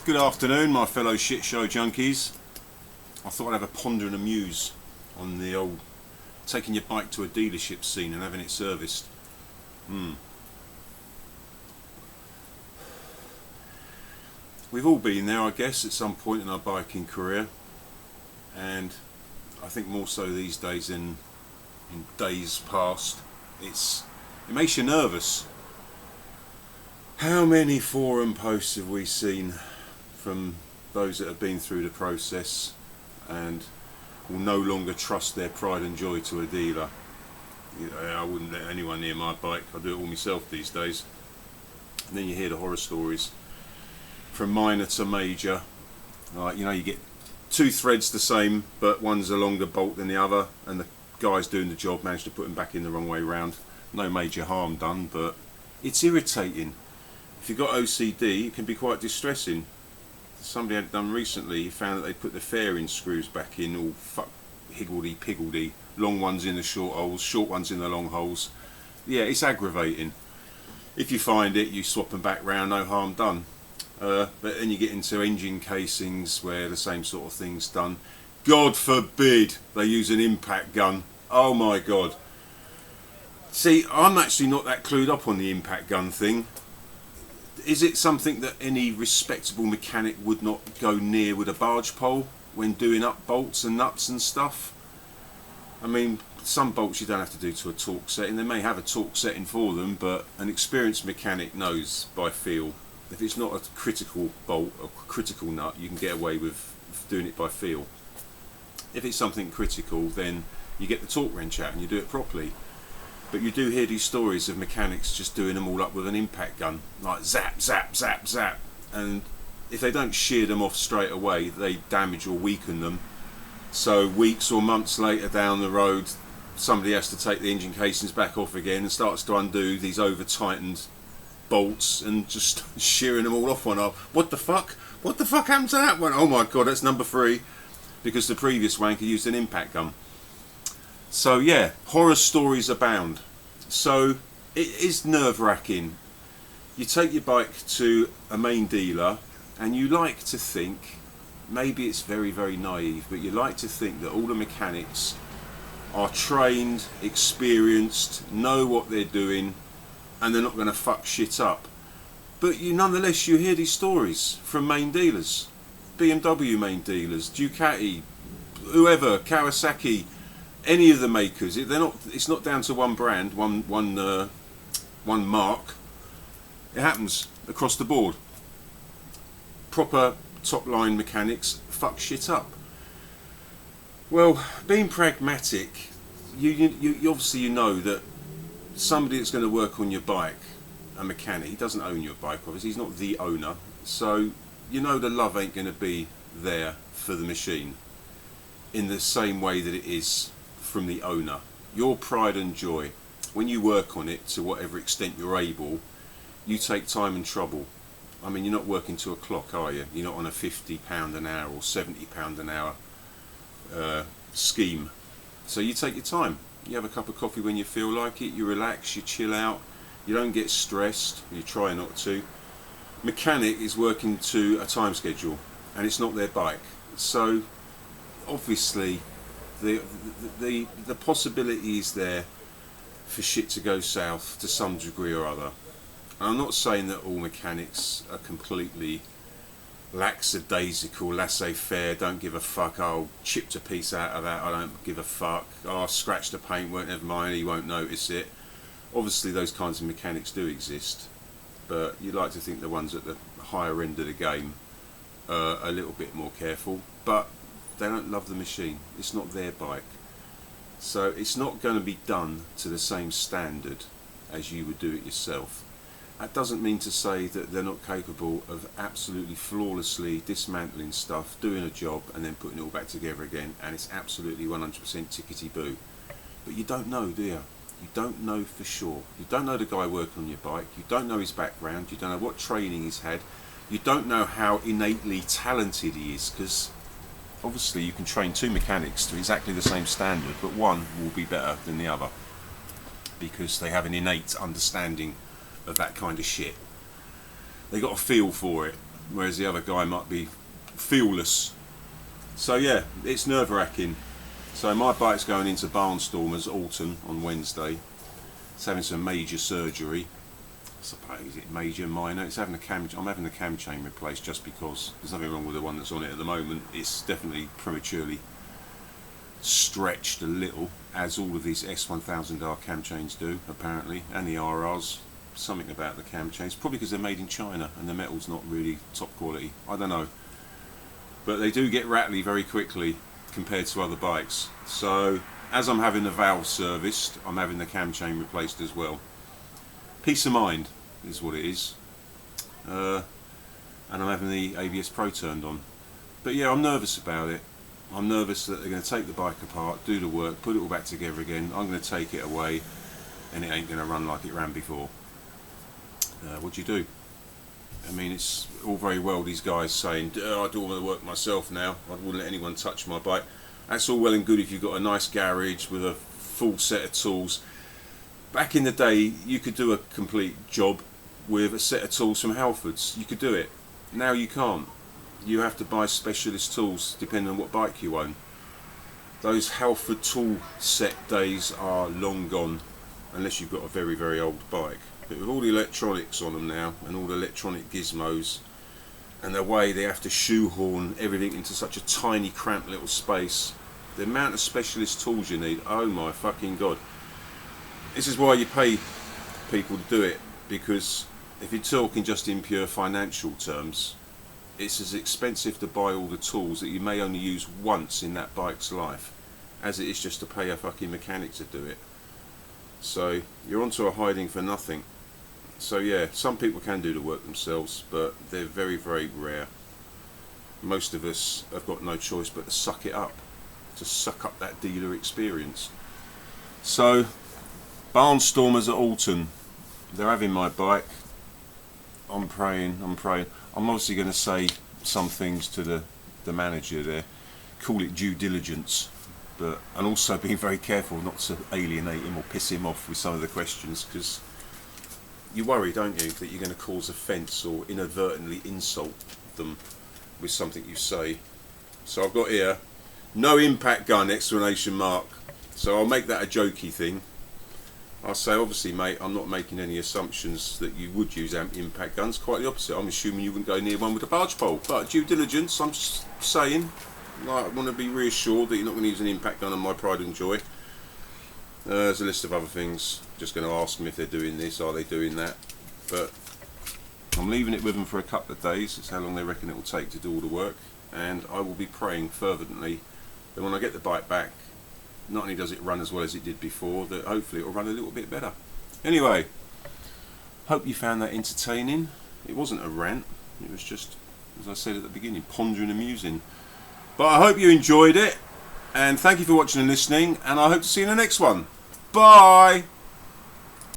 Good afternoon, my fellow shit show junkies. I thought I'd have a ponder and a muse on the old taking your bike to a dealership scene and having it serviced. We've all been there, I guess, at some point in our biking career, and I think more so these days than in days past. It makes you nervous. How many forum posts have we seen from those that have been through the process and will no longer trust their pride and joy to a dealer? I wouldn't let anyone near my bike. I do it all myself these days. And then you hear the horror stories from minor to major. Like, you get two threads the same, but one's a longer bolt than the other, and the guys doing the job managed to put them back in the wrong way round. No major harm done, but it's irritating. If you've got OCD, it can be quite distressing. Somebody had it done recently. He found that they put the fairing screws back in, all higgledy-piggledy. Long ones in the short holes, short ones in the long holes. Yeah, it's aggravating. If you find it, you swap them back round, no harm done. But then you get into engine casings where the same sort of thing's done. God forbid they use an impact gun. Oh my God. See, I'm actually not that clued up on the impact gun thing. Is it something that any respectable mechanic would not go near with a barge pole when doing up bolts and nuts and stuff? I mean, some bolts you don't have to do to a torque setting. They may have a torque setting for them, but an experienced mechanic knows by feel. If it's not a critical bolt or critical nut, you can get away with doing it by feel. If it's something critical, then you get the torque wrench out and you do it properly. But you do hear these stories of mechanics just doing them all up with an impact gun, like zap, zap, zap, zap. And if they don't shear them off straight away, they damage or weaken them. So weeks or months later down the road, somebody has to take the engine casings back off again and starts to undo these over-tightened bolts and just shearing them all off one up. What the fuck? What the fuck happened to that one? Oh my God, that's number 3. Because the previous wanker used an impact gun. So yeah, horror stories abound. So it is nerve-wracking. You take your bike to a main dealer and you like to think, maybe it's very, very naive, but you like to think that all the mechanics are trained, experienced, know what they're doing, and they're not going to fuck shit up. But nonetheless, you hear these stories from main dealers. BMW main dealers, Ducati, whoever, Kawasaki, any of the makers. It's not down to one brand, one mark. It happens across the board. Proper top line mechanics fuck shit up. Well, being pragmatic, you obviously know that somebody that's going to work on your bike, a mechanic, he doesn't own your bike obviously, he's not the owner, so you know the love ain't going to be there for the machine in the same way that it is from the owner. Your pride and joy, when you work on it to whatever extent you're able, you take time and trouble. I mean, you're not working to a clock, are you? You're not on a £50 an hour or £70 an hour scheme. So you take your time. You have a cup of coffee when you feel like it, you relax, you chill out, you don't get stressed, you try not to. Mechanic is working to a time schedule and it's not their bike. So obviously the possibility is there for shit to go south to some degree or other. And I'm not saying that all mechanics are completely lackadaisical, laissez-faire, don't give a fuck, I'll chip a piece out of that, I don't give a fuck, I'll scratch the paint, never mind, he won't notice it. Obviously those kinds of mechanics do exist, but you'd like to think the ones at the higher end of the game are a little bit more careful, but they don't love the machine, it's not their bike. So it's not going to be done to the same standard as you would do it yourself. That doesn't mean to say that they're not capable of absolutely flawlessly dismantling stuff, doing a job and then putting it all back together again, and it's absolutely 100% tickety-boo. But you don't know, do you? You don't know for sure. You don't know the guy working on your bike, you don't know his background, you don't know what training he's had, you don't know how innately talented he is, because obviously you can train two mechanics to exactly the same standard, but one will be better than the other because they have an innate understanding of that kind of shit. They got a feel for it. whereas the other guy might be feelless. So yeah, it's nerve-wracking. So my bike's going into Barnstormers Alton on Wednesday. It's having some major surgery. I suppose it major, minor. It's having I'm having the cam chain replaced just because there's nothing wrong with the one that's on it at the moment. It's definitely prematurely stretched a little, as all of these S1000R cam chains do apparently, and the RRs. Something about the cam chains, probably because they're made in China and the metal's not really top quality. I don't know, but they do get rattly very quickly compared to other bikes. So as I'm having the valve serviced, I'm having the cam chain replaced as well. Peace of mind is what it is. And I'm having the ABS Pro turned on. But yeah, I'm nervous about it. I'm nervous that they're going to take the bike apart, do the work, put it all back together again. I'm going to take it away and it ain't going to run like it ran before. What do you do? I mean, it's all very well these guys saying, I do all the work myself now, I wouldn't let anyone touch my bike. That's all well and good if you've got a nice garage with a full set of tools. Back in the day, you could do a complete job with a set of tools from Halfords. You could do it. Now you can't. You have to buy specialist tools depending on what bike you own. Those Halford tool set days are long gone, unless you've got a very, very old bike. But with all the electronics on them now, and all the electronic gizmos, and the way they have to shoehorn everything into such a tiny, cramped little space, the amount of specialist tools you need, oh my fucking god. This is why you pay people to do it, because if you're talking just in pure financial terms, it's as expensive to buy all the tools that you may only use once in that bike's life as it is just to pay a fucking mechanic to do it. So you're onto a hiding for nothing. So yeah, some people can do the work themselves, but they're very, very rare. Most of us have got no choice but to suck it up, to suck up that dealer experience. So Barnstormers at Alton, they're having my bike. I'm praying. I'm obviously going to say some things to the manager there, call it due diligence, and also being very careful not to alienate him or piss him off with some of the questions, because you worry, don't you, that you're going to cause offence or inadvertently insult them with something you say. So I've got here, no impact gun, exclamation mark. So I'll make that a jokey thing. I'll say, obviously mate, I'm not making any assumptions that you would use impact guns, quite the opposite. I'm assuming you wouldn't go near one with a barge pole, but due diligence, I'm just saying, like, I want to be reassured that you're not going to use an impact gun on my pride and joy. There's a list of other things, just going to ask them if they're doing this, are they doing that, but I'm leaving it with them for a couple of days. It's how long they reckon it will take to do all the work, and I will be praying fervently that when I get the bike back, not only does it run as well as it did before, that hopefully it will run a little bit better. Anyway, hope you found that entertaining. It wasn't a rant, it was just, as I said at the beginning, pondering and musing. But I hope you enjoyed it, and thank you for watching and listening, and I hope to see you in the next one. Bye!